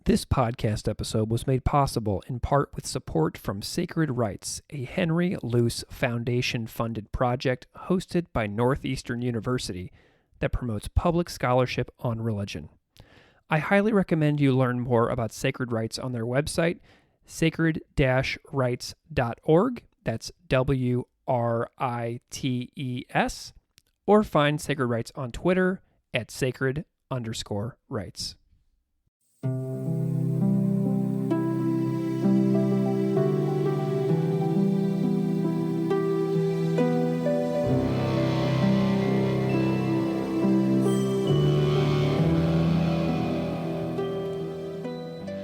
This podcast episode was made possible in part with support from Sacred Writes, a Henry Luce Foundation-funded project hosted by Northeastern University that promotes public scholarship on religion. I highly recommend you learn more about Sacred Writes on their website, sacred-rites.org, that's WRITES, or find Sacred Writes on Twitter at sacred_rights.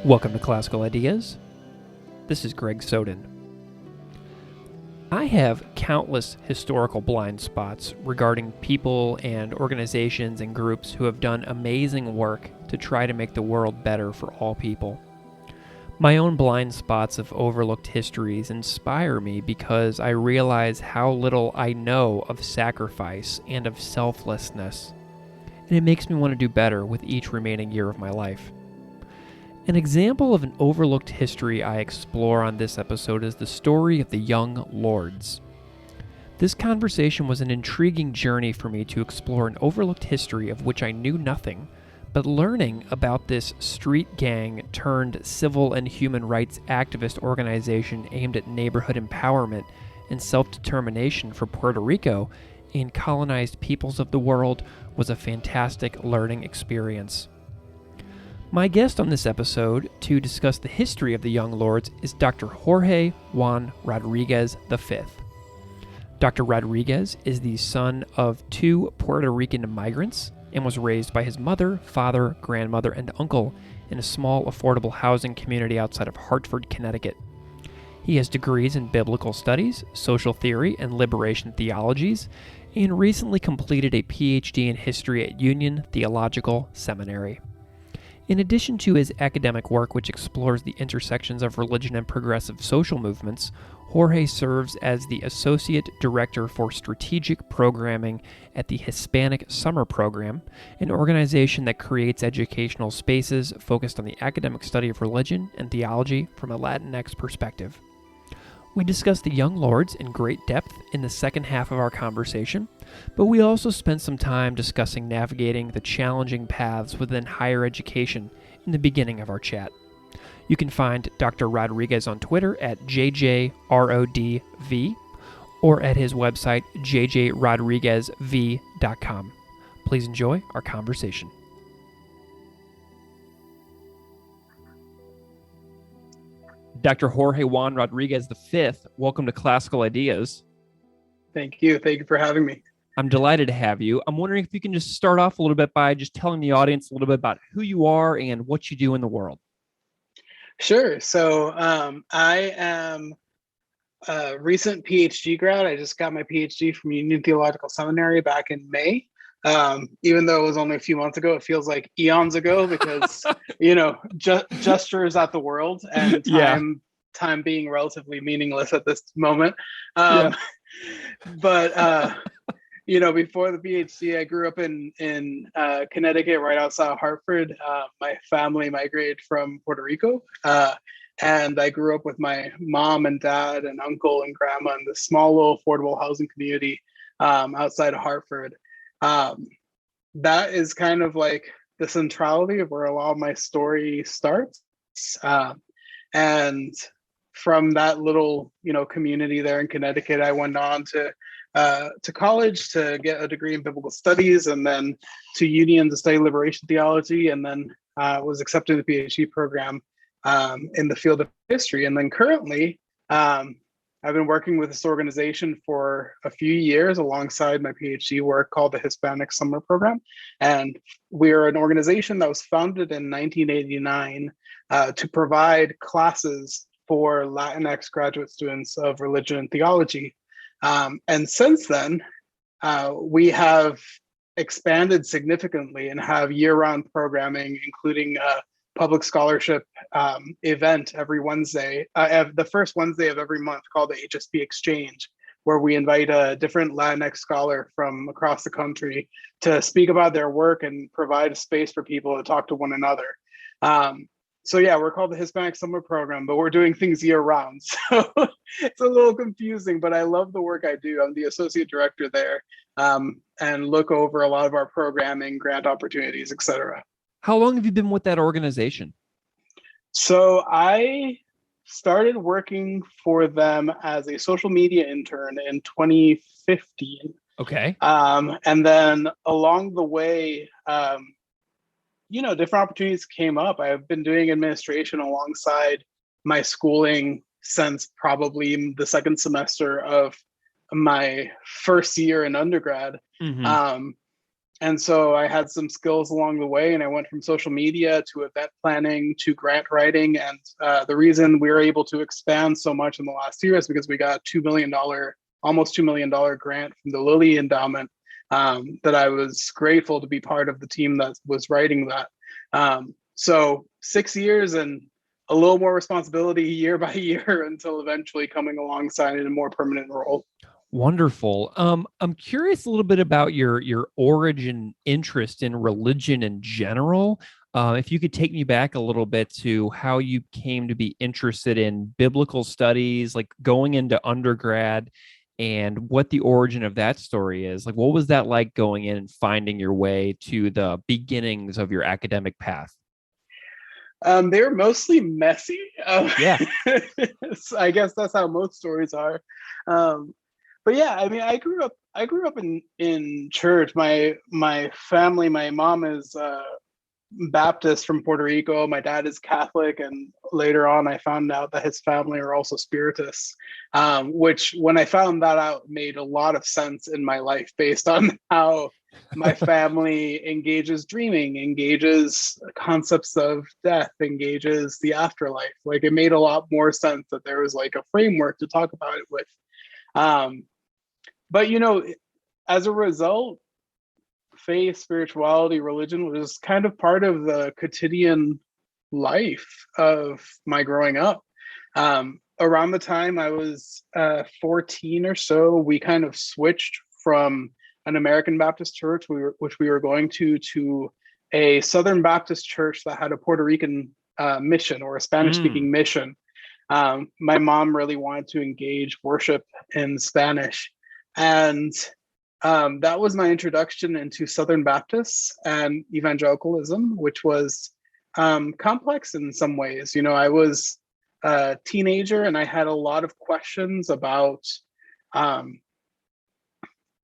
Welcome to Classical Ideas. This is Greg Soden. I have countless historical blind spots regarding people and organizations and groups who have done amazing work to try to make the world better for all people. My own blind spots of overlooked histories inspire me because I realize how little I know of sacrifice and of selflessness, and it makes me want to do better with each remaining year of my life. An example of an overlooked history I explore on this episode is the story of the Young Lords. This conversation was an intriguing journey for me to explore an overlooked history of which I knew nothing, but learning about this street gang turned civil and human rights activist organization aimed at neighborhood empowerment and self-determination for Puerto Rico and colonized peoples of the world was a fantastic learning experience. My guest on this episode to discuss the history of the Young Lords is Dr. Jorge Juan Rodríguez V. Dr. Rodríguez is the son of two Puerto Rican migrants and was raised by his mother, father, grandmother, and uncle in a small, affordable housing community outside of Hartford, Connecticut. He has degrees in biblical studies, social theory, and liberation theologies, and recently completed a PhD in history at Union Theological Seminary. In addition to his academic work, which explores the intersections of religion and progressive social movements, Jorge serves as the Associate Director for Strategic Programming at the Hispanic Summer Program, an organization that creates educational spaces focused on the academic study of religion and theology from a Latinx perspective. We discussed the Young Lords in great depth in the second half of our conversation, but we also spent some time discussing navigating the challenging paths within higher education in the beginning of our chat. You can find Dr. Rodríguez on Twitter at JJRODV or at his website jjrodriguezv.com. Please enjoy our conversation. Dr. Jorge Juan Rodríguez V, welcome to Classical Ideas. Thank you. Thank you for having me. I'm delighted to have you. I'm wondering if you can just start off a little bit by just telling the audience a little bit about who you are and what you do in the world. Sure. So I am a recent PhD grad. I just got my PhD from Union Theological Seminary back in May. Even though it was only a few months ago, it feels like eons ago because, gestures at the world and time being relatively meaningless at this moment. But, before the PhD, I grew up in Connecticut, right outside of Hartford. My family migrated from Puerto Rico. And I grew up with my mom and dad and uncle and grandma in this small little affordable housing community outside of Hartford. That is kind of like the centrality of where a lot of my story starts. And from that little, community there in Connecticut, I went on to college to get a degree in biblical studies, and then to Union to study liberation theology, and then was accepted in the PhD program in the field of history. And then currently, I've been working with this organization for a few years alongside my PhD work called the Hispanic Summer Program. And we're an organization that was founded in 1989 to provide classes for Latinx graduate students of religion and theology. And since then, we have expanded significantly and have year-round programming, including public scholarship event every Wednesday, the first Wednesday of every month, called the HSP Exchange, where we invite a different Latinx scholar from across the country to speak about their work and provide a space for people to talk to one another. So yeah, we're called the Hispanic Summer Program, but we're doing things year round. So it's a little confusing, but I love the work I do. I'm the associate director there, and look over a lot of our programming, grant opportunities, etc. How long have you been with that organization? So I started working for them as a social media intern in 2015. Okay. And then along the way, different opportunities came up. I've been doing administration alongside my schooling since probably the second semester of my first year in undergrad. Mm-hmm. And so I had some skills along the way, and I went from social media to event planning to grant writing. And the reason we were able to expand so much in the last year is because we got almost $2 million grant from the Lilly Endowment, that I was grateful to be part of the team that was writing that. So 6 years and a little more responsibility year by year until eventually coming alongside in a more permanent role. Wonderful. I'm curious a little bit about your origin interest in religion in general. If you could take me back a little bit to how you came to be interested in biblical studies, like going into undergrad, and what the origin of that story is. Like, what was that like going in and finding your way to the beginnings of your academic path? They're mostly messy. Yeah. So I guess that's how most stories are. But yeah, I mean, I grew up in church. My family, my mom is Baptist from Puerto Rico. My dad is Catholic, and later on, I found out that his family are also Spiritists. Which, when I found that out, made a lot of sense in my life based on how my family engages dreaming, engages concepts of death, engages the afterlife. Like, it made a lot more sense that there was like a framework to talk about it with. But as a result, faith, spirituality, religion was kind of part of the quotidian life of my growing up. Around the time I was 14 or so, we kind of switched from an American Baptist church, which we were going to a Southern Baptist church that had a Puerto Rican mission, or a Spanish-speaking mission. My mom really wanted to engage worship in Spanish. And that was my introduction into Southern Baptists and evangelicalism, which was complex in some ways. I was a teenager and I had a lot of questions about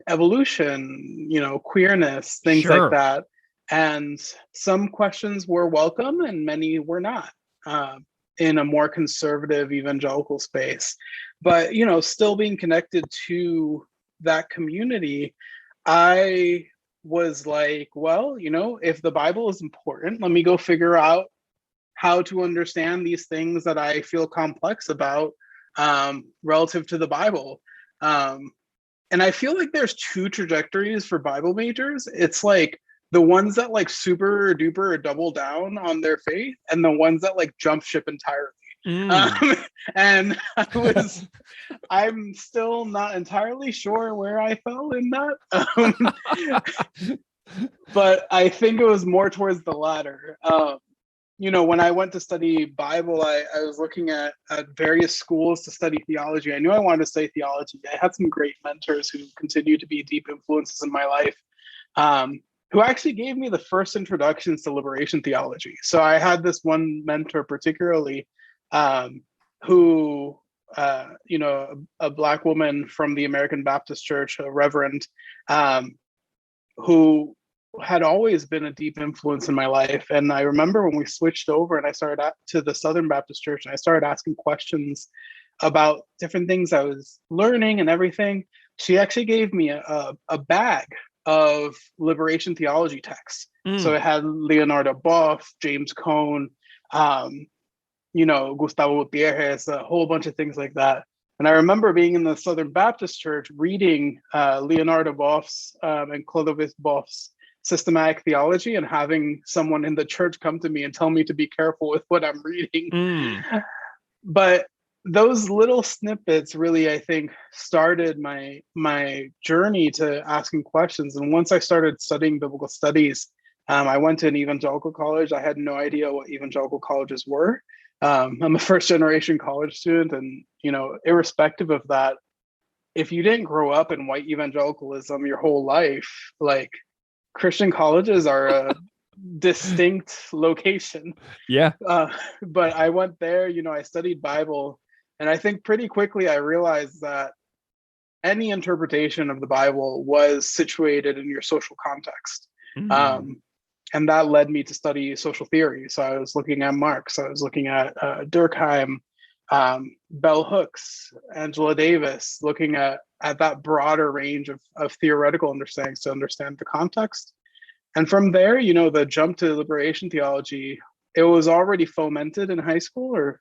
evolution, queerness, things like Sure. that. And some questions were welcome and many were not, in a more conservative evangelical space. But, still being connected to that community, I was like, well, if the Bible is important, let me go figure out how to understand these things that I feel complex about, relative to the Bible. And I feel like there's two trajectories for Bible majors. It's like the ones that like super duper double down on their faith, and the ones that like jump ship entirely. And I'm still not entirely sure where I fell in that. But I think it was more towards the latter. When I went to study Bible, I was looking at various schools to study theology. I knew I wanted to study theology. I had some great mentors who continue to be deep influences in my life, who actually gave me the first introductions to liberation theology. So I had this one mentor particularly, who, a Black woman from the American Baptist Church, a reverend, who had always been a deep influence in my life. And I remember when we switched over and I started to the Southern Baptist Church, and I started asking questions about different things I was learning and everything, she actually gave me a bag of liberation theology texts. So it had Leonardo Boff, James Cone, Gustavo Gutierrez, a whole bunch of things like that. And I remember being in the Southern Baptist Church reading Leonardo Boff's and Clodovis Boff's systematic theology, and having someone in the church come to me and tell me to be careful with what I'm reading. But those little snippets really, I think, started my journey to asking questions. And once I started studying biblical studies, I went to an evangelical college. I had no idea what evangelical colleges were. I'm a first generation college student, and irrespective of that, if you didn't grow up in white evangelicalism your whole life, like, Christian colleges are a distinct location. Yeah. But I went there, I studied Bible, and I think pretty quickly I realized that any interpretation of the Bible was situated in your social context. Mm. And that led me to study social theory. So I was looking at Marx, I was looking at Durkheim, Bell Hooks, Angela Davis, looking at that broader range of theoretical understandings to understand the context. And from there, the jump to liberation theology, it was already fomented in high school, or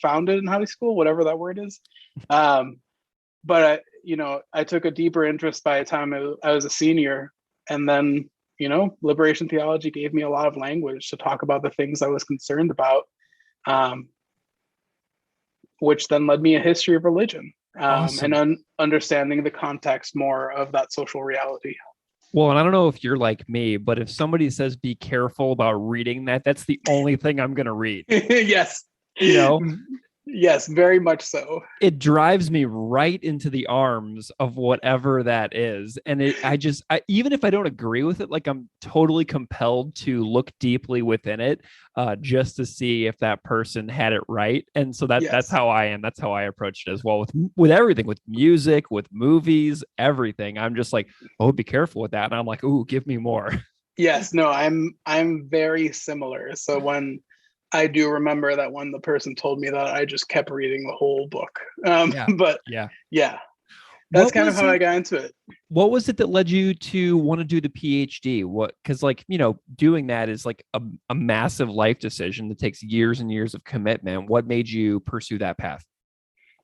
founded in high school, whatever that word is. But I took a deeper interest by the time I was a senior, and then liberation theology gave me a lot of language to talk about the things I was concerned about, which then led me a history of religion, Awesome. and understanding the context more of that social reality. Well, and I don't know if you're like me, but if somebody says be careful about reading that, that's the only thing I'm going to read. Yes. You know, Yes, very much so. it drives me right into the arms of whatever that is. And even if I don't agree with it, like, I'm totally compelled to look deeply within it, just to see if that person had it right. And so that's Yes. how I am. That's how I approach it as well, with everything, with music, with movies, everything. I'm just like, oh, be careful with that. And I'm like, ooh, give me more. Yes, no, I'm very similar. So when I do remember that when the person told me that, I just kept reading the whole book. Yeah. But Yeah. yeah, that's What kind of was how I it? got into it. What was it that led you to want to do the PhD? Because, like, doing that is like a massive life decision that takes years and years of commitment. What made you pursue that path?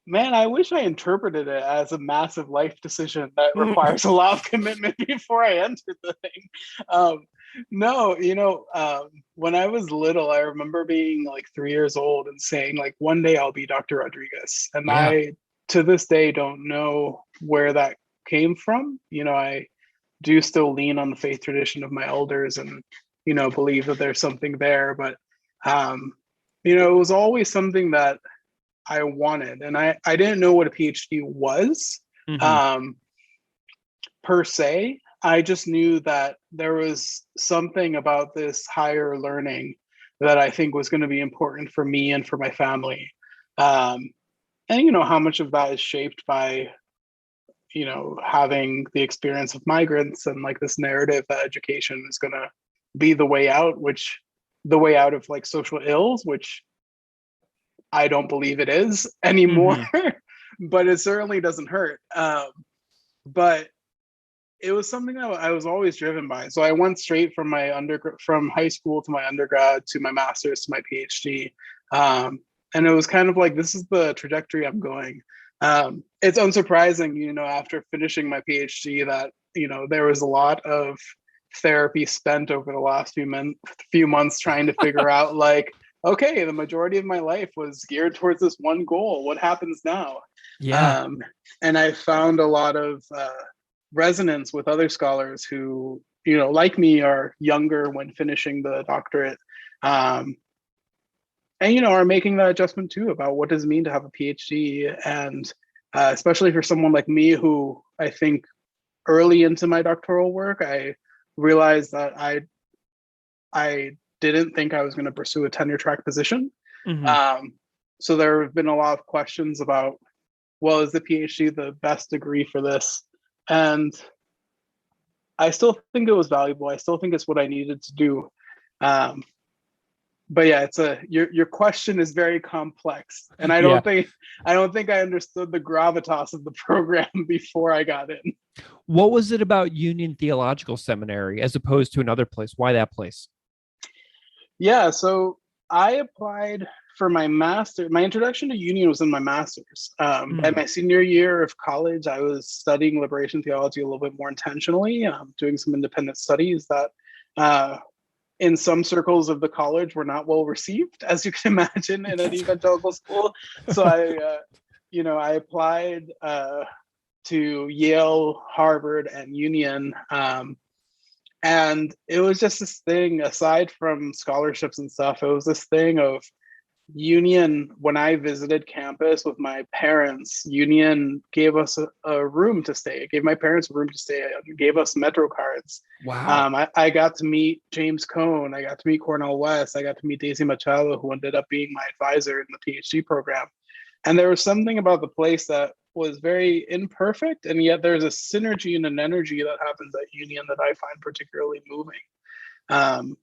Man, I wish I interpreted it as a massive life decision that requires a lot of commitment before I entered the thing. No, when I was little, I remember being like 3 years old and saying, like, one day I'll be Dr. Rodriguez. And Yeah. I, to this day, don't know where that came from. I do still lean on the faith tradition of my elders and, believe that there's something there. But, it was always something that I wanted. And I didn't know what a PhD was, Mm-hmm. per se. I just knew that there was something about this higher learning that I think was going to be important for me and for my family. And how much of that is shaped by, having the experience of migrants, and like this narrative that education is going to be the way out, which the way out of like social ills, which I don't believe it is anymore, Mm-hmm. but it certainly doesn't hurt. But it was something that I was always driven by. So I went straight from from high school to my undergrad to my master's to my PhD. And it was kind of like, this is the trajectory I'm going. It's unsurprising, after finishing my PhD, that, there was a lot of therapy spent over the last few months trying to figure out, like, okay, the majority of my life was geared towards this one goal. What happens now? Yeah. And I found a lot of resonance with other scholars who, like me, are younger when finishing the doctorate, and are making that adjustment too about what does it mean to have a PhD. And especially for someone like me, who I think early into my doctoral work, I realized that I didn't think I was going to pursue a tenure track position. Mm-hmm. So there have been a lot of questions about, well, is the PhD the best degree for this? And I still think it was valuable. I still think it's what I needed to do. But yeah, your question is very complex, and I Yeah. don't think I understood the gravitas of the program before I got in. What was it about Union Theological Seminary as opposed to another place? Why that place? Yeah, so I applied for my master. My introduction to Union was in my master's. At my senior year of college, I was studying liberation theology a little bit more intentionally, doing some independent studies that, in some circles of the college, were not well received, as you can imagine, in an evangelical school. So I applied to Yale, Harvard, and Union. And it was just this thing, aside from scholarships and stuff, it was this thing of Union. When I visited campus with my parents, Union gave us a room to stay. It gave my parents a room to stay. It gave us Metro cards. Wow. I got to meet James Cone. I got to meet Cornel West. I got to meet Daisy Machado, who ended up being my advisor in the PhD program. And there was something about the place that was very imperfect, and yet there's a synergy and an energy that happens at Union that I find particularly moving.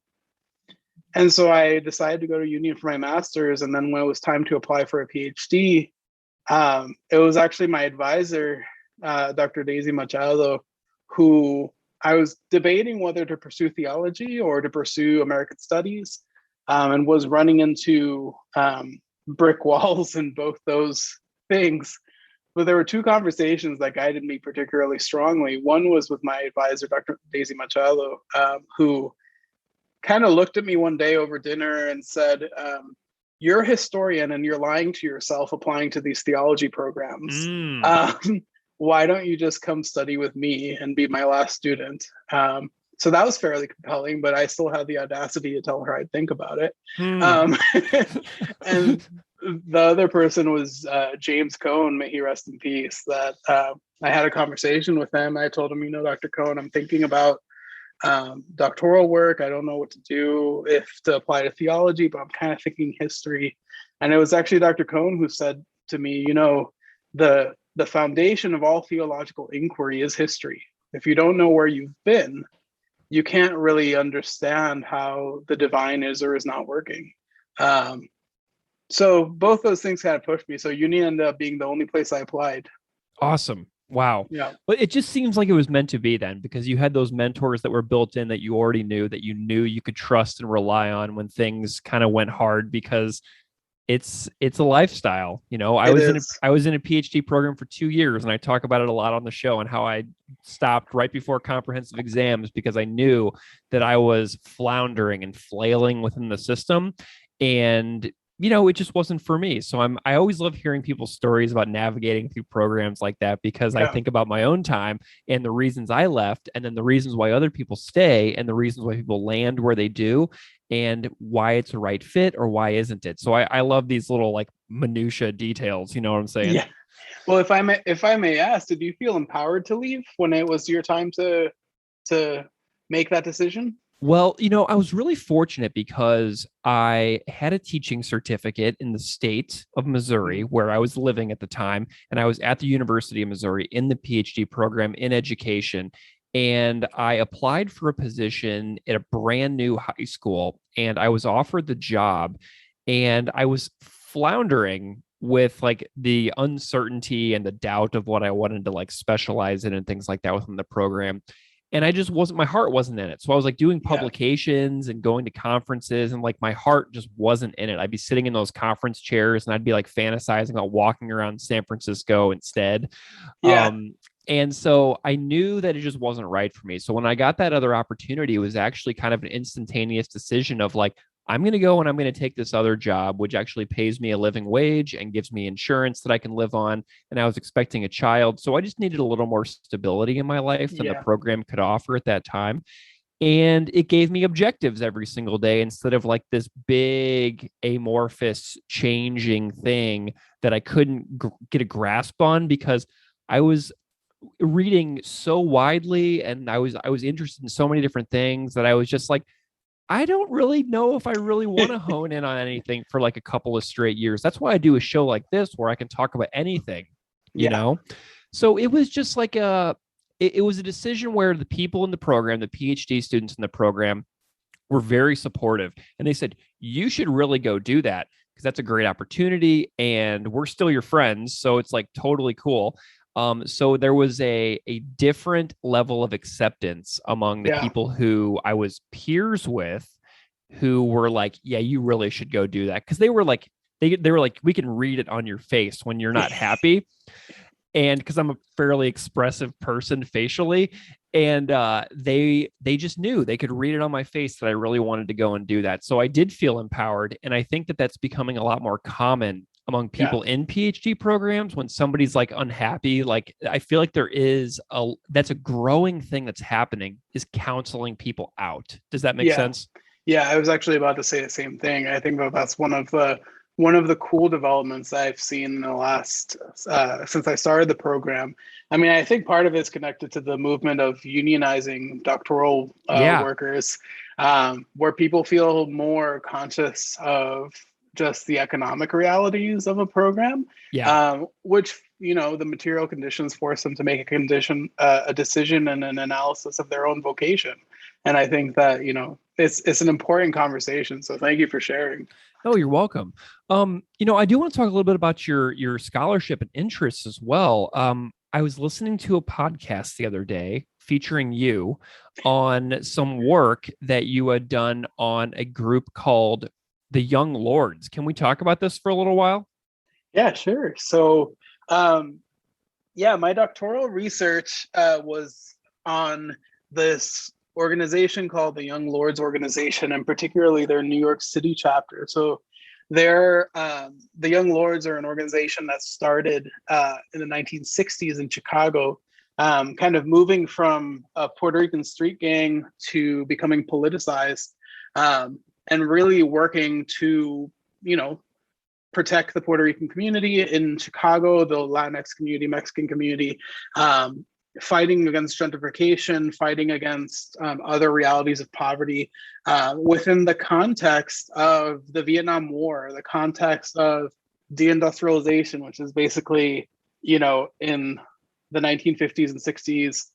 And so I decided to go to Union for my master's, and then when it was time to apply for a PhD, it was actually my advisor, Dr. Daisy Machado, who I was debating whether to pursue theology or to pursue American studies, and was running into brick walls in both those things. But there were two conversations that guided me particularly strongly. One was with my advisor, Dr. Daisy Machado, who kind of looked at me one day over dinner and said, you're a historian and you're lying to yourself applying to these theology programs. Why don't you just come study with me and be my last student? So that was fairly compelling, but I still had the audacity to tell her I'd think about it. And the other person was James Cone, may he rest in peace, that I had a conversation with him. I told him, Dr. Cone, I'm thinking about doctoral work. I don't know what to do, if to apply to theology, but I'm kind of thinking history. And it was actually Dr. Cone who said to me, the foundation of all theological inquiry is history. If you don't know where you've been, you can't really understand how the divine is or is not working. So both those things kind of pushed me. So Union ended up being the only place I applied. Awesome. Wow. Yeah. But it just seems like it was meant to be then, because you had those mentors that were built in that you already knew, that you knew you could trust and rely on when things kind of went hard, because it's a lifestyle. I was in a PhD program for 2 years, and I talk about it a lot on the show, and how I stopped right before comprehensive exams because I knew that I was floundering and flailing within the system, and it just wasn't for me. So I always love hearing people's stories about navigating through programs like that, because I think about my own time and the reasons I left, and then the reasons why other people stay, and the reasons why people land where they do, and why it's a right fit or why isn't it. So I love these little minutia details. You know what I'm saying? Yeah. Well, if I may ask, did you feel empowered to leave when it was your time to make that decision? Well, I was really fortunate because I had a teaching certificate in the state of Missouri where I was living at the time, and I was at the University of Missouri in the PhD program in education. And I applied for a position at a brand new high school, and I was offered the job, and I was floundering with the uncertainty and the doubt of what I wanted to specialize in and things like that within the program. And I just my heart wasn't in it. So I was doing publications and going to conferences, and my heart just wasn't in it. I'd be sitting in those conference chairs, and I'd be fantasizing about walking around San Francisco instead. Yeah. And so I knew that it just wasn't right for me. So when I got that other opportunity, it was actually kind of an instantaneous decision of I'm going to go and I'm going to take this other job, which actually pays me a living wage and gives me insurance that I can live on. And I was expecting a child. So I just needed a little more stability in my life than the program could offer at that time. And it gave me objectives every single day instead of this big amorphous changing thing that I couldn't get a grasp on, because I was reading so widely and I was interested in so many different things that I was just I don't really know if I really want to hone in on anything for a couple of straight years. That's why I do a show like this where I can talk about anything, you know? So it was just it was a decision where the people in the program, the PhD students in the program, were very supportive. And they said, you should really go do that, because that's a great opportunity and we're still your friends. So it's totally cool. So there was a different level of acceptance among the people who I was peers with, who were yeah, you really should go do that. Cause they were they were we can read it on your face when you're not happy. And cause I'm a fairly expressive person facially. And they just knew, they could read it on my face that I really wanted to go and do that. So I did feel empowered. And I think that that's becoming a lot more common among people in PhD programs when somebody's like unhappy. Like I feel like that's a growing thing that's happening, is counseling people out. Does that make sense? Yeah, I was actually about to say the same thing. I think that's one of the cool developments that I've seen in the last since I started the program. I mean, I think part of it's connected to the movement of unionizing doctoral workers, where people feel more conscious of just the economic realities of a program, which, the material conditions force them to make a decision and an analysis of their own vocation. And I think that, it's an important conversation. So thank you for sharing. Oh, you're welcome. I do want to talk a little bit about your scholarship and interests as well. I was listening to a podcast the other day featuring you on some work that you had done on a group called the Young Lords. Can we talk about this for a little while? Yeah, sure. So, my doctoral research was on this organization called the Young Lords Organization, and particularly their New York City chapter. So the Young Lords are an organization that started in the 1960s in Chicago, kind of moving from a Puerto Rican street gang to becoming politicized, and really working to, protect the Puerto Rican community in Chicago, the Latinx community, Mexican community, fighting against gentrification, fighting against other realities of poverty within the context of the Vietnam War, the context of deindustrialization, which is basically, in the 1950s and 60s,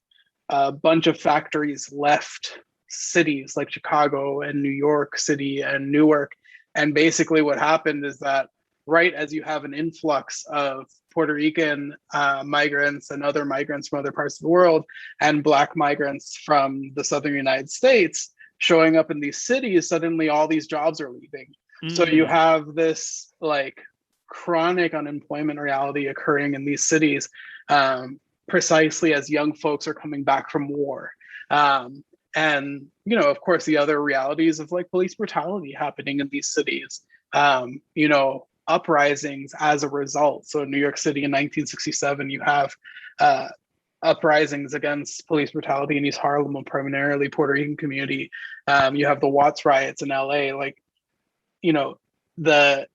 a bunch of factories left cities like Chicago and New York City and Newark. And basically what happened is that right as you have an influx of Puerto Rican migrants and other migrants from other parts of the world, and Black migrants from the Southern United States showing up in these cities, suddenly all these jobs are leaving. So you have this like chronic unemployment reality occurring in these cities, precisely as young folks are coming back from war. And, of course, the other realities of like police brutality happening in these cities, uprisings as a result. So in New York City in 1967, you have uprisings against police brutality in East Harlem, a primarily Puerto Rican community. You have the Watts riots in LA. Like, the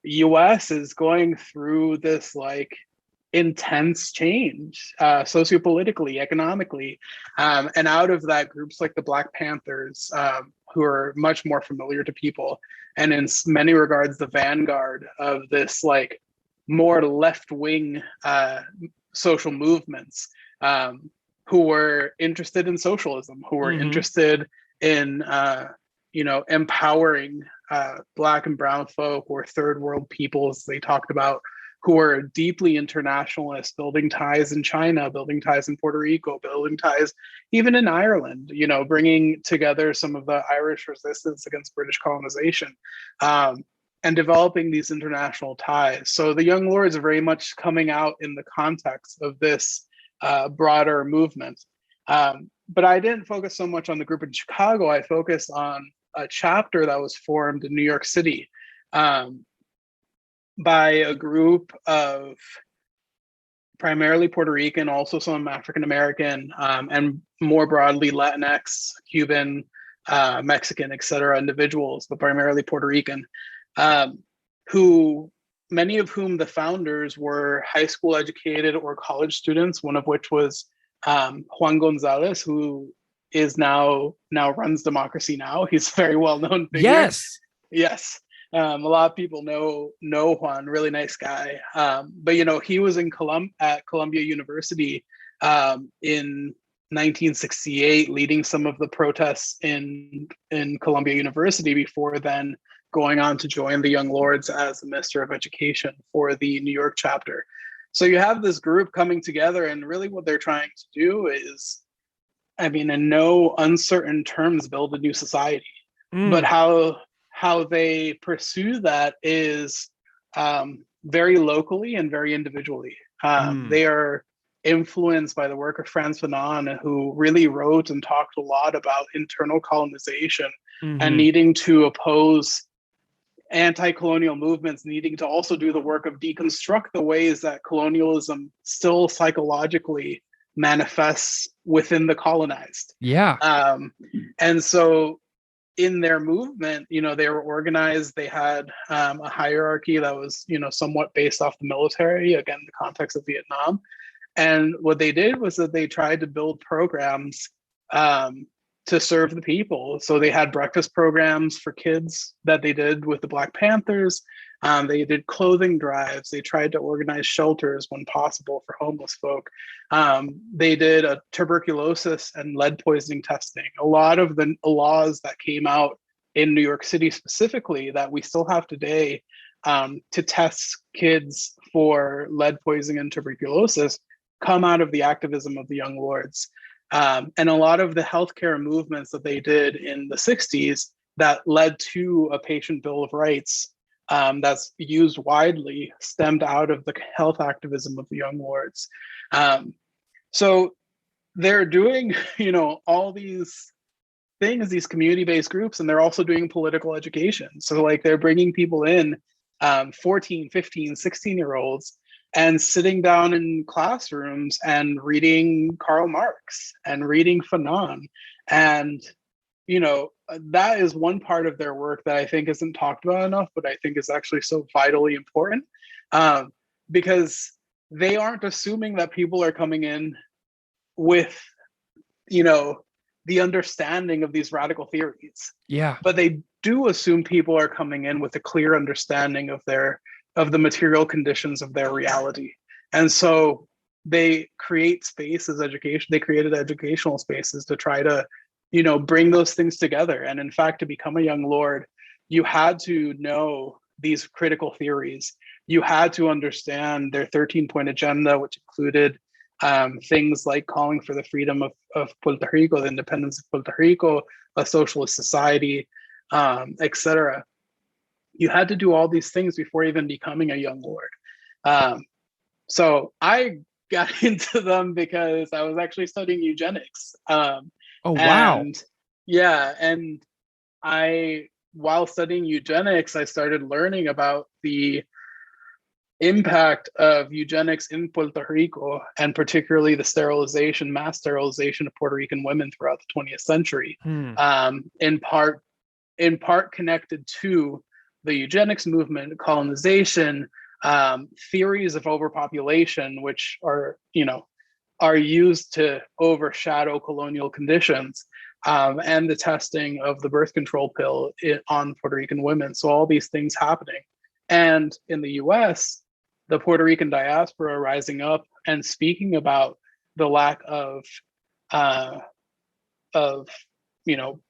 US is going through this like intense change, sociopolitically, economically. And out of that, groups like the Black Panthers, who are much more familiar to people, and in many regards, the vanguard of this like more left-wing social movements, who were interested in socialism, who were interested in, empowering Black and brown folk or third world peoples. They talked about, who are deeply internationalist, building ties in China, building ties in Puerto Rico, building ties even in Ireland, bringing together some of the Irish resistance against British colonization, and developing these international ties. So the Young Lords are very much coming out in the context of this broader movement. But I didn't focus so much on the group in Chicago. I focused on a chapter that was formed in New York City, by a group of primarily Puerto Rican, also some African American, and more broadly Latinx, Cuban, Mexican, et cetera, individuals, but primarily Puerto Rican, who many of whom the founders were high school educated or college students, one of which was Juan Gonzalez, who is now runs Democracy Now! He's a very well-known figure. Yes. A lot of people know Juan, really nice guy. But he was at Columbia University in 1968, leading some of the protests in Columbia University before then going on to join the Young Lords as the Minister of Education for the New York chapter. So you have this group coming together, and really what they're trying to do is, in no uncertain terms, build a new society. But how they pursue that is very locally and very individually. They are influenced by the work of Frantz Fanon, who really wrote and talked a lot about internal colonization and needing to oppose anti-colonial movements needing to also do the work of deconstruct the ways that colonialism still psychologically manifests within the colonized. Yeah. And so in their movement, they were organized. They had a hierarchy that was, somewhat based off the military, again, the context of Vietnam. And what they did was that they tried to build programs to serve the people. So they had breakfast programs for kids that they did with the Black Panthers. They did clothing drives. They tried to organize shelters when possible for homeless folk. They did a tuberculosis and lead poisoning testing. A lot of the laws that came out in New York City specifically that we still have today to test kids for lead poisoning and tuberculosis come out of the activism of the Young Lords. And a lot of the healthcare movements that they did in the 60s that led to a patient bill of rights that's used widely stemmed out of the health activism of the Young Lords. So they're doing, all these things, these community-based groups, and they're also doing political education. So like they're bringing people in, 14, 15, 16-year-olds, and sitting down in classrooms and reading Karl Marx and reading Fanon. And, that is one part of their work that I think isn't talked about enough, but I think is actually so vitally important because they aren't assuming that people are coming in with, the understanding of these radical theories. Yeah. But they do assume people are coming in with a clear understanding of the material conditions of their reality. And so they create spaces, they created educational spaces to try to, bring those things together. And in fact, to become a Young Lord, you had to know these critical theories. You had to understand their 13-point agenda, which included things like calling for the freedom of Puerto Rico, the independence of Puerto Rico, a socialist society, etc. You had to do all these things before even becoming a Young Lord. So I got into them because I was actually studying eugenics. Oh, wow. And while studying eugenics, I started learning about the impact of eugenics in Puerto Rico, and particularly the mass sterilization of Puerto Rican women throughout the 20th century, in part connected to the eugenics movement, colonization, theories of overpopulation, which are used to overshadow colonial conditions, and the testing of the birth control pill on Puerto Rican women. So all these things happening. And in the US, the Puerto Rican diaspora rising up and speaking about the lack of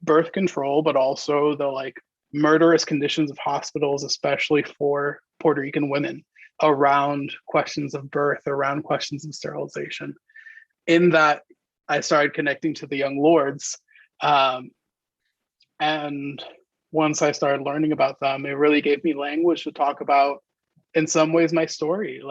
birth control, but also the murderous conditions of hospitals, especially for Puerto Rican women, around questions of birth, around questions of sterilization. In that, I started connecting to the Young Lords. And once I started learning about them, it really gave me language to talk about, in some ways, my story.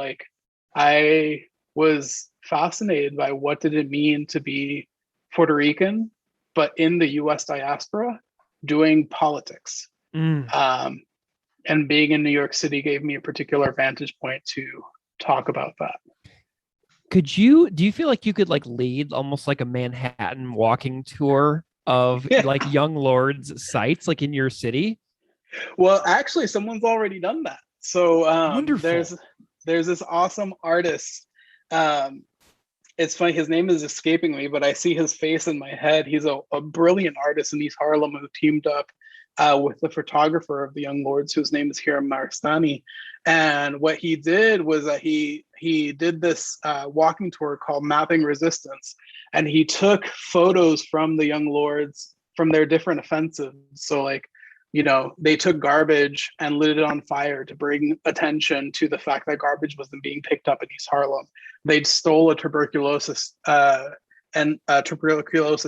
I was fascinated by what did it mean to be Puerto Rican, but in the US diaspora, doing politics. And being in New York City gave me a particular vantage point to talk about that. Do you feel like you could lead almost like a Manhattan walking tour of Young Lords sites in your city? Well, actually, someone's already done that. So Wonderful. There's this awesome artist. It's funny, his name is escaping me, but I see his face in my head. He's a brilliant artist in East Harlem who teamed up with the photographer of the Young Lords, whose name is Hiram Maristani. And what he did was that he did this walking tour called Mapping Resistance. And he took photos from the Young Lords from their different offensives. So they took garbage and lit it on fire to bring attention to the fact that garbage wasn't being picked up in East Harlem. They stole a tuberculosis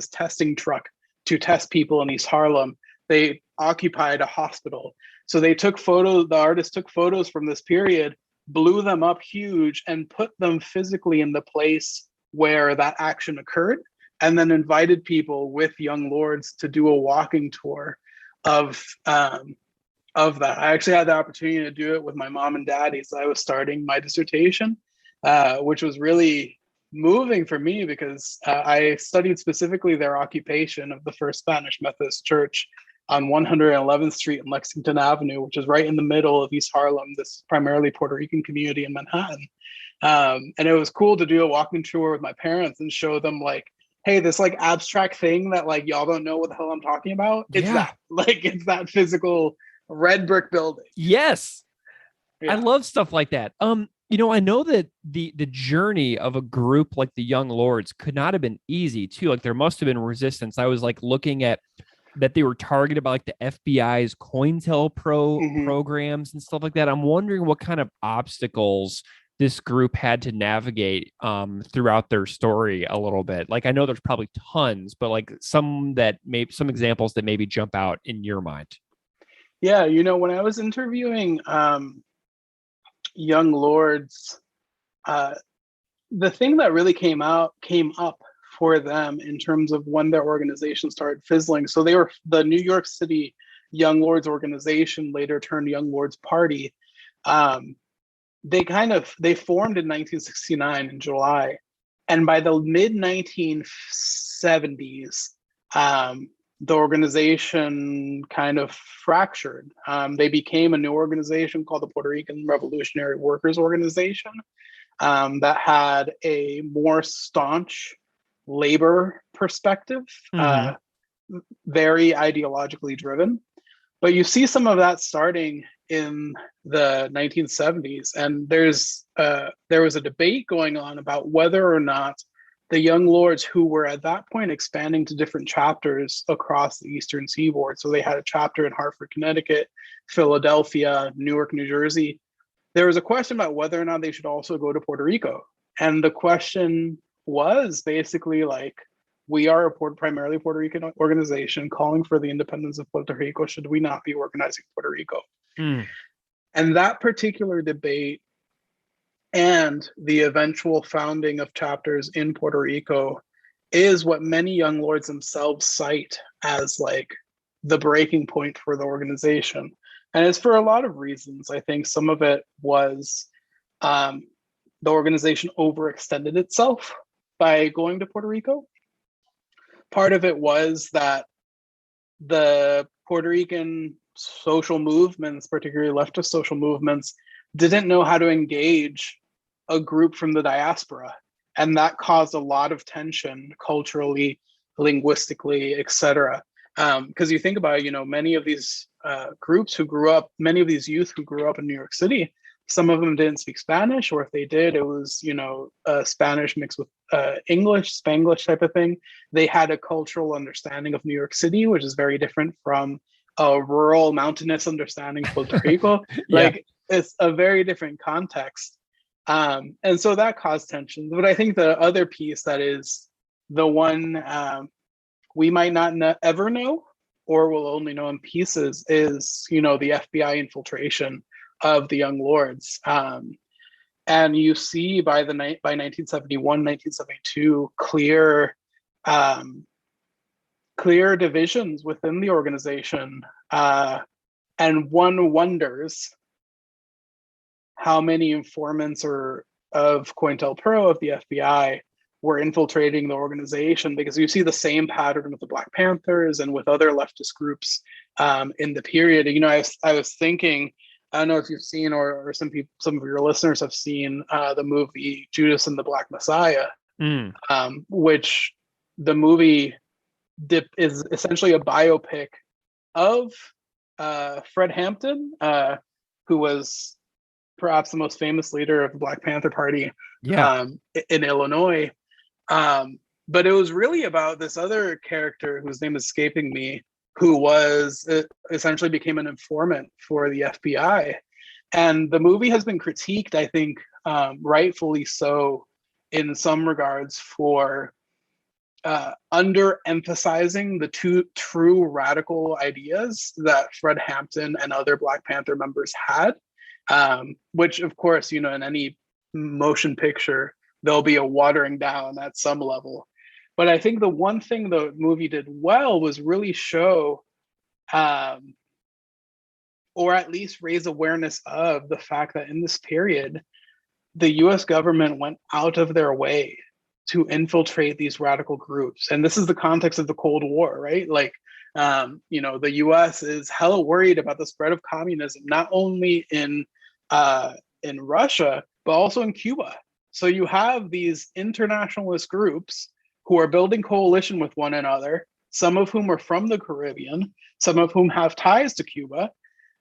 testing truck to test people in East Harlem. They occupied a hospital. So they took photos, the artist took photos from this period, blew them up huge, and put them physically in the place where that action occurred, and then invited people with Young Lords to do a walking tour of of that. I actually had the opportunity to do it with my mom and daddy as I was starting my dissertation, which was really moving for me because I studied specifically their occupation of the First Spanish Methodist Church on 111th Street and Lexington Avenue, which is right in the middle of East Harlem, this primarily Puerto Rican community in Manhattan. And it was cool to do a walking tour with my parents and show them like, hey, this like abstract thing that like y'all don't know what the hell I'm talking about. It's that, like, it's that physical red brick building. Yes. Yeah. I love stuff like that. I know that the journey of a group like the Young Lords could not have been easy too. Like there must have been resistance. I was like looking at that they were targeted by like the FBI's COINTELPRO programs and stuff like that. I'm wondering what kind of obstacles this group had to navigate throughout their story a little bit. Like I know there's probably tons, but like some examples that maybe jump out in your mind. Yeah, when I was interviewing Young Lords, the thing that really came up for them in terms of when their organization started fizzling. So they were the New York City Young Lords organization, later turned Young Lords Party. They formed in 1969 in July, and by the mid 1970s, the organization kind of fractured. They became a new organization called the Puerto Rican Revolutionary Workers Organization that had a more staunch labor perspective, very ideologically driven. But you see some of that starting in the 1970s, and there was a debate going on about whether or not the Young Lords, who were at that point expanding to different chapters across the Eastern Seaboard, so they had a chapter in Hartford, Connecticut, Philadelphia, Newark, New Jersey. There was a question about whether or not they should also go to Puerto Rico, and the question was basically like, we are a primarily Puerto Rican organization calling for the independence of Puerto Rico. Should we not be organizing Puerto Rico? And that particular debate and the eventual founding of chapters in Puerto Rico is what many Young Lords themselves cite as like the breaking point for the organization. And it's for a lot of reasons. I think some of it was the organization overextended itself by going to Puerto Rico. Part of it was that the Puerto Rican social movements, particularly leftist social movements, didn't know how to engage a group from the diaspora. And that caused a lot of tension culturally, linguistically, etc. Because you think about it, many of these groups many of these youth who grew up in New York City, some of them didn't speak Spanish, or if they did, it was, Spanish mixed with English, Spanglish type of thing. They had a cultural understanding of New York City, which is very different from a rural, mountainous understanding of Puerto Rico. Like, it's a very different context. And so that caused tensions. But I think the other piece that is the one we might not ever know, or will only know in pieces, is, the FBI infiltration of the Young Lords. And you see by 1971, 1972, clear divisions within the organization. And one wonders how many informants of COINTELPRO, of the FBI, were infiltrating the organization, because you see the same pattern with the Black Panthers and with other leftist groups in the period. I was thinking, I don't know if you've seen, or some of your listeners have seen the movie Judas and the Black Messiah, which the movie is essentially a biopic of Fred Hampton, who was perhaps the most famous leader of the Black Panther Party in Illinois. But it was really about this other character whose name is escaping me, who essentially became an informant for the FBI. And the movie has been critiqued, I think, rightfully so, in some regards, for underemphasizing the two true radical ideas that Fred Hampton and other Black Panther members had, which, of course, in any motion picture, there'll be a watering down at some level. But I think the one thing the movie did well was really show or at least raise awareness of the fact that in this period, the US government went out of their way to infiltrate these radical groups. And this is the context of the Cold War, right? Like, the US is hella worried about the spread of communism, not only in Russia, but also in Cuba. So you have these internationalist groups who are building coalition with one another, some of whom are from the Caribbean, some of whom have ties to Cuba.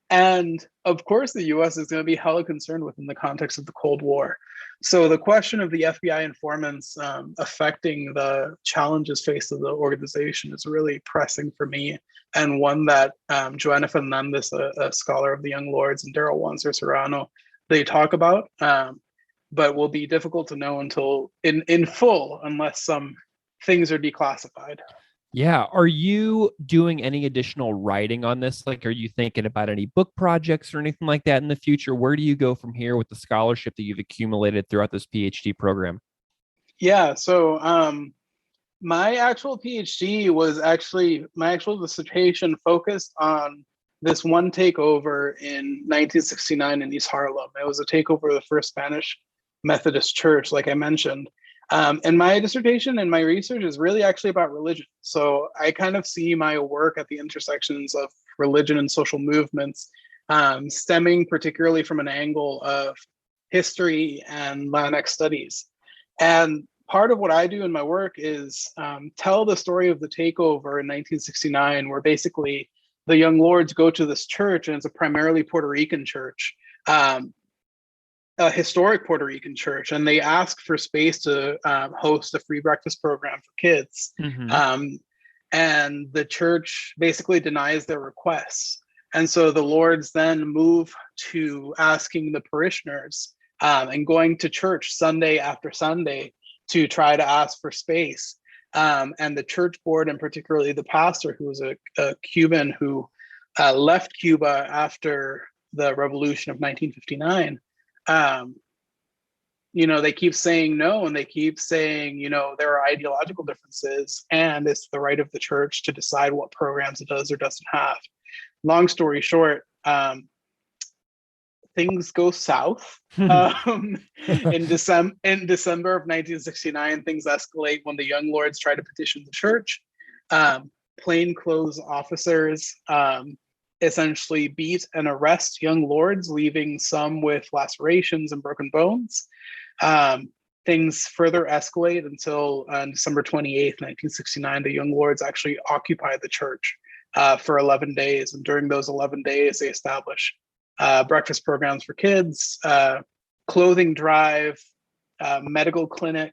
And of course, the US is going to be hella concerned within the context of the Cold War. So the question of the FBI informants affecting the challenges faced of the organization is really pressing for me, and one that Joanna Fernandez, a scholar of the Young Lords, and Daryl Wanzer Serrano, they talk about, but will be difficult to know until in full, unless some things are declassified. Yeah. Are you doing any additional writing on this? Like, are you thinking about any book projects or anything like that in the future? Where do you go from here with the scholarship that you've accumulated throughout this PhD program? Yeah. So my actual PhD was my actual dissertation focused on this one takeover in 1969 in East Harlem. It was a takeover of the First Spanish Methodist Church, like I mentioned. And my dissertation and my research is really actually about religion. So I kind of see my work at the intersections of religion and social movements, stemming particularly from an angle of history and Latinx studies. And part of what I do in my work is tell the story of the takeover in 1969, where basically the Young Lords go to this church, and it's a primarily Puerto Rican church. A historic Puerto Rican church, and they ask for space to host a free breakfast program for kids. Mm-hmm. And the church basically denies their requests. And so the Lords then move to asking the parishioners and going to church Sunday after Sunday to try to ask for space. And the church board, and particularly the pastor, who was a Cuban who left Cuba after the revolution of 1959, they keep saying no, and they keep saying, there are ideological differences, and it's the right of the church to decide what programs it does or doesn't have. Long story short, things go south. In December of 1969, things escalate when the Young Lords try to petition the church. Plainclothes officers essentially beat and arrest Young Lords, leaving some with lacerations and broken bones. Things further escalate until on December 28th, 1969, the Young Lords actually occupy the church for 11 days. And during those 11 days, they establish breakfast programs for kids, clothing drive, medical clinic.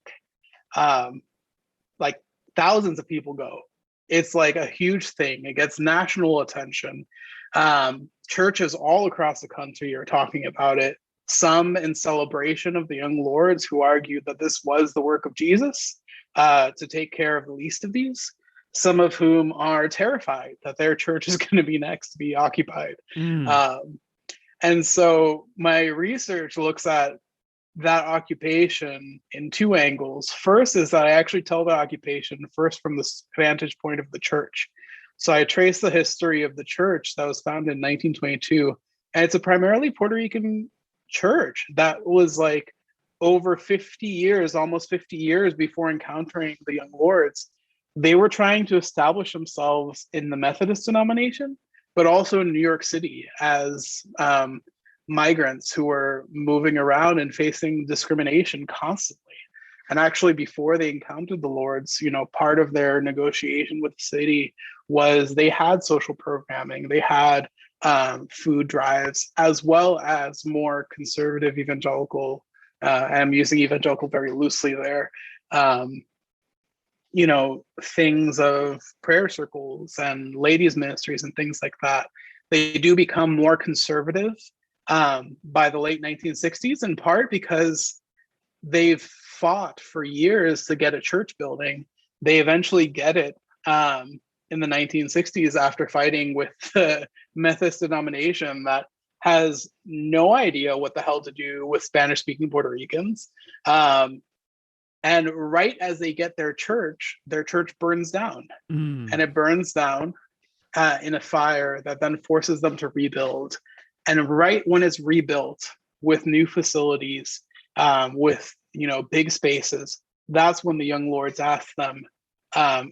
Like thousands of people go. It's like a huge thing. It gets national attention. Churches all across the country are talking about it. Some in celebration of the Young Lords, who argued that this was the work of Jesus to take care of the least of these. Some of whom are terrified that their church is going to be next to be occupied. And so my research looks at that occupation in two angles. First is that I actually tell the occupation first from the vantage point of the church. So I trace the history of the church that was founded in 1922. And it's a primarily Puerto Rican church that was like over 50 years, almost 50 years before encountering the Young Lords. They were trying to establish themselves in the Methodist denomination, but also in New York City as migrants who were moving around and facing discrimination constantly. And actually, before they encountered the Lords, part of their negotiation with the city was they had social programming, they had food drives, as well as more conservative evangelical, I'm using evangelical very loosely there, things of prayer circles and ladies' ministries and things like that. They do become more conservative by the late 1960s, in part because they've fought for years to get a church building. They eventually get it in the 1960s after fighting with the Methodist denomination that has no idea what the hell to do with Spanish-speaking Puerto Ricans. And right as they get their church burns down. And it burns down in a fire that then forces them to rebuild. And right when it's rebuilt with new facilities, with big spaces, that's when the young lords ask them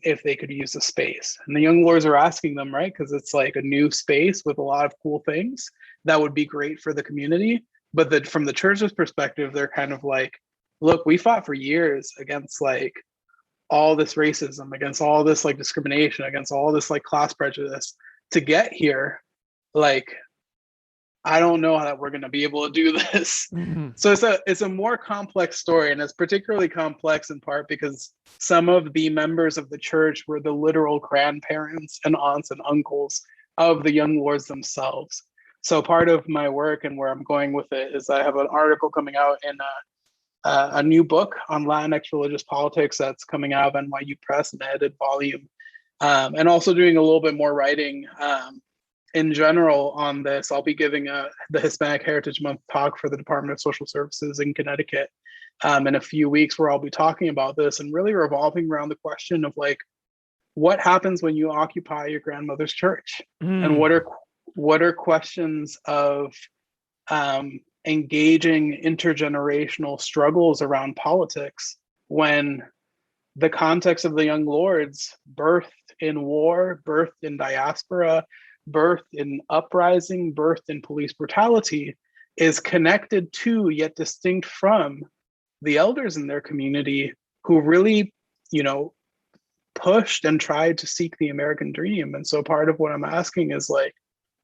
if they could use the space. And the young lords are asking them, right, because it's like a new space with a lot of cool things that would be great for the community. But from the church's perspective, they're kind of like, look, we fought for years against like all this racism, against all this like discrimination, against all this like class prejudice to get here. Like, I don't know that we're going to be able to do this. Mm-hmm. So it's a more complex story, and it's particularly complex in part because some of the members of the church were the literal grandparents and aunts and uncles of the young lords themselves. So part of my work and where I'm going with it is I have an article coming out in a new book on Latinx religious politics that's coming out of NYU Press, an edited volume, and also doing a little bit more writing in general on this. I'll be giving the Hispanic Heritage Month talk for the Department of Social Services in Connecticut in a few weeks, where I'll be talking about this and really revolving around the question of like, what happens when you occupy your grandmother's church? And what are questions of engaging intergenerational struggles around politics when the context of the young lords, birthed in war, birthed in diaspora, birthed in uprising, birthed in police brutality, is connected to yet distinct from the elders in their community who really, pushed and tried to seek the American dream. And so part of what I'm asking is like,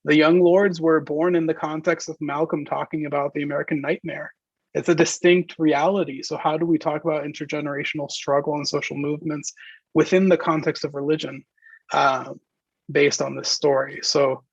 the young lords were born in the context of Malcolm talking about the American nightmare. It's a distinct reality. So how do we talk about intergenerational struggle and social movements within the context of religion based on this story? So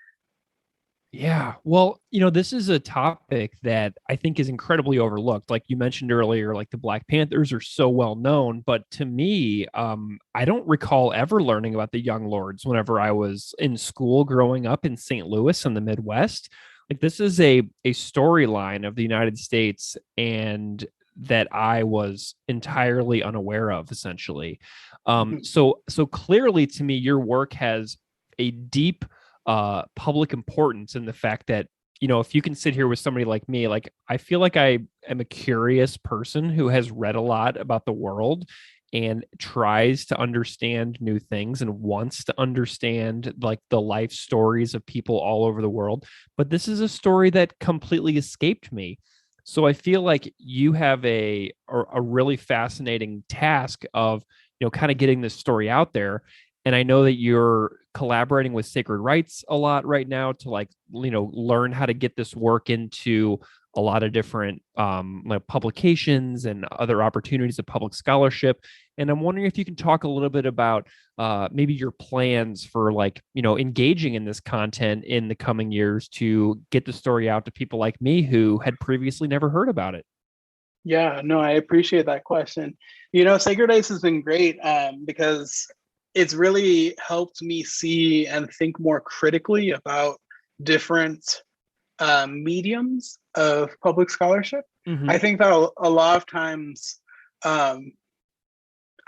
yeah, well, this is a topic that I think is incredibly overlooked. Like you mentioned earlier, like the Black Panthers are so well known, but to me, I don't recall ever learning about the Young Lords whenever I was in school growing up in St. Louis in the Midwest. Like this is a storyline of the United States and that I was entirely unaware of, essentially. So clearly to me, your work has a deep public importance in the fact that, if you can sit here with somebody like me, like I feel like I am a curious person who has read a lot about the world and tries to understand new things and wants to understand like the life stories of people all over the world. But this is a story that completely escaped me. So I feel like you have a really fascinating task of, kind of getting this story out there. And I know that you're collaborating with Sacred Rights a lot right now to like, learn how to get this work into a lot of different like publications and other opportunities of public scholarship. And I'm wondering if you can talk a little bit about maybe your plans for like, engaging in this content in the coming years to get the story out to people like me who had previously never heard about it. Yeah, no, I appreciate that question. Sacred Rights has been great because it's really helped me see and think more critically about different mediums of public scholarship. Mm-hmm. I think that a lot of times, one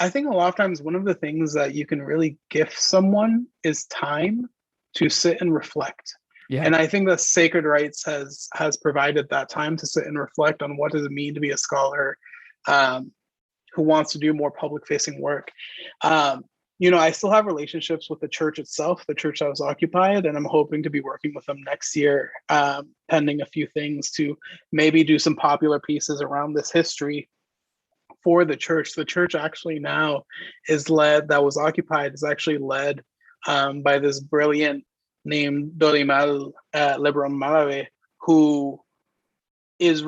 of the things that you can really gift someone is time to sit and reflect. Yeah. And I think that Sacred Rights has provided that time to sit and reflect on what does it mean to be a scholar who wants to do more public-facing work. I still have relationships with the church itself, the church that was occupied, and I'm hoping to be working with them next year, pending a few things to maybe do some popular pieces around this history for the church. The church actually now that was occupied is actually led by this brilliant named Dorimal Lebron Malave, who she's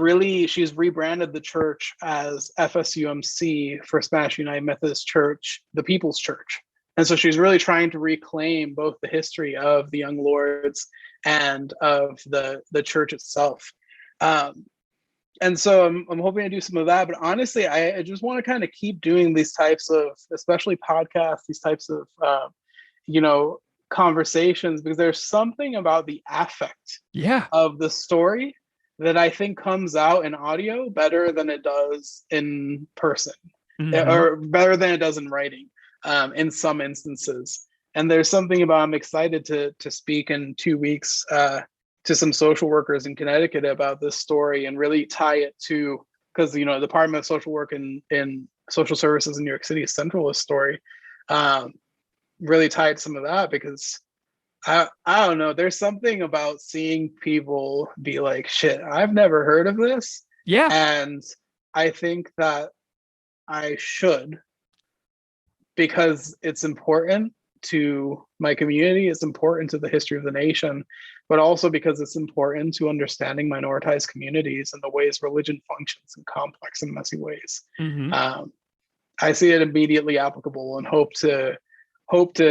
rebranded the church as FSUMC, for Spanish United Methodist Church, the People's Church. And so she's really trying to reclaim both the history of the Young Lords and of the church itself. And so I'm hoping to do some of that. But honestly, I just want to kind of keep doing these types of, especially podcasts, these types of, conversations, because there's something about the affect of the story that I think comes out in audio better than it does in person, or better than it does in writing in some instances. And there's something about, I'm excited to speak in 2 weeks some social workers in Connecticut about this story and really tie it to, because the Department of Social Work in Social Services in New York City is central to this story. Really tied some of that, because I don't know, there's something about seeing people be like, shit, I've never heard of this. Yeah. And I think that I should, because it's important to my community, it's important to the history of the nation, but also because it's important to understanding minoritized communities and the ways religion functions in complex and messy ways. I see it immediately applicable and hope to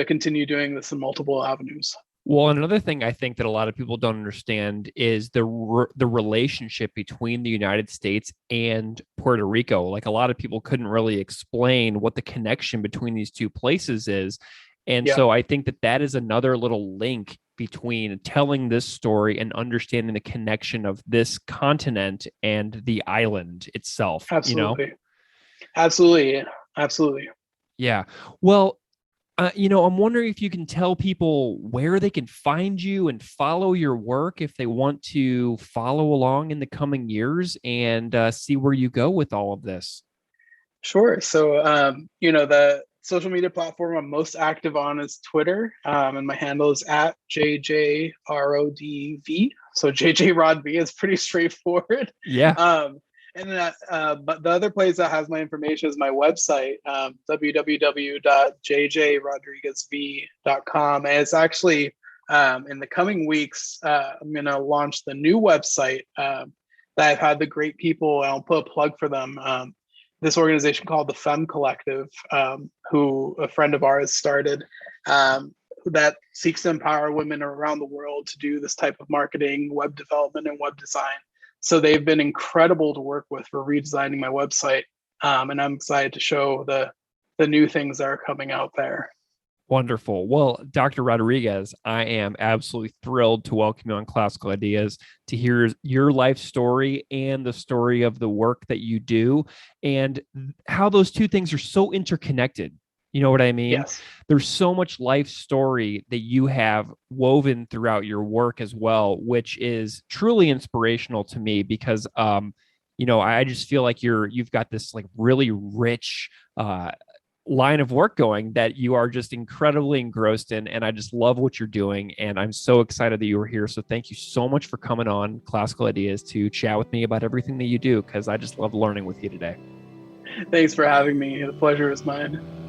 continue doing this in multiple avenues. Well, another thing I think that a lot of people don't understand is the relationship between the United States and Puerto Rico. Like, a lot of people couldn't really explain what the connection between these two places is. And so I think that is another little link between telling this story and understanding the connection of this continent and the island itself. Absolutely. Absolutely. Yeah. Well, I'm wondering if you can tell people where they can find you and follow your work if they want to follow along in the coming years and see where you go with all of this. Sure. So, the social media platform I'm most active on is Twitter, and my handle is at JJRODV. So JJRodV is pretty straightforward. Yeah. But the other place that has my information is my website, www.jjrodriguezv.com. And it's actually, in the coming weeks, I'm going to launch the new website that I've had the great people, and I'll put a plug for them. This organization called the Femme Collective, who a friend of ours started, that seeks to empower women around the world to do this type of marketing, web development, and web design. So they've been incredible to work with for redesigning my website. And I'm excited to show the new things that are coming out there. Wonderful. Well, Dr. Rodriguez, I am absolutely thrilled to welcome you on Classical Ideas, to hear your life story and the story of the work that you do and how those two things are so interconnected. You know what I mean? Yes. There's so much life story that you have woven throughout your work as well, which is truly inspirational to me because, I just feel like you've got this like really rich line of work going that you are just incredibly engrossed in. And I just love what you're doing. And I'm so excited that you were here. So thank you so much for coming on Classical Ideas to chat with me about everything that you do, because I just love learning with you today. Thanks for having me. The pleasure is mine.